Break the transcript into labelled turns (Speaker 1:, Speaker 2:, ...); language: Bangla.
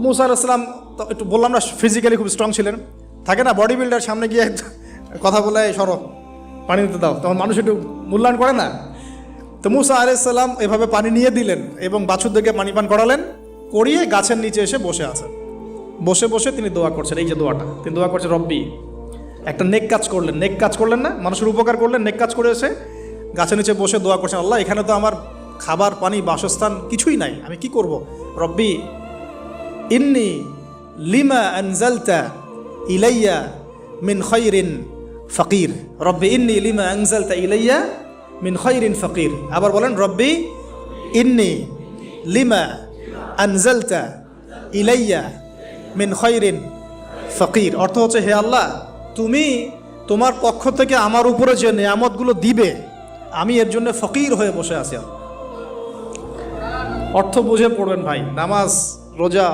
Speaker 1: মুসা আলাইহিস সালাম তো একটু বললাম না ফিজিক্যালি খুব স্ট্রং ছিলেন, থাকে না বডি বিল্ডার, সামনে গিয়ে কথা বলে সরো পানি দিতে দাও, তখন মানুষ একটু মূল্যায়ন করে না। তো মুসা আলাইহিস সালাম এভাবে পানি নিয়ে দিলেন এবং বাছুরদেরকে পানি পান করালেন, করিয়ে গাছের নিচে এসে বসে আছেন। বসে বসে তিনি দোয়া করছেন, এই যে দোয়াটা তিনি দোয়া করছেন, রব্বি, একটা নেক কাজ করলেন, নেক কাজ করলেন না, মানুষের উপকার করলেন, নেক কাজ করে এসে গাছের নিচে বসে দোয়া করছেন, আল্লাহ এখানে তো আমার খাবার পানি বাসস্থান কিছুই নাই, আমি কি করব। রব্বি ইন্নি লিমা আনজালতা ইলাইয়া মিন খায়রিন ফকির, রব্বি ইন্নি লিমা আনজালতা ইলাইয়া মিন খায়রিন ফকির। আবার বলেন, রব্বি ইন্নি লিমা আনজালতা ইলাইয়া মিন খায়রিন ফকির। অর্থ হচ্ছে, হে আল্লাহ, তুমি তোমার পক্ষ থেকে আমার উপরে যে নেয়ামতগুলো দিবে, আমি এর জন্য ফকির হয়ে বসে আছি। অর্থ বুঝে পড়বেন ভাই, নামাজ রোজা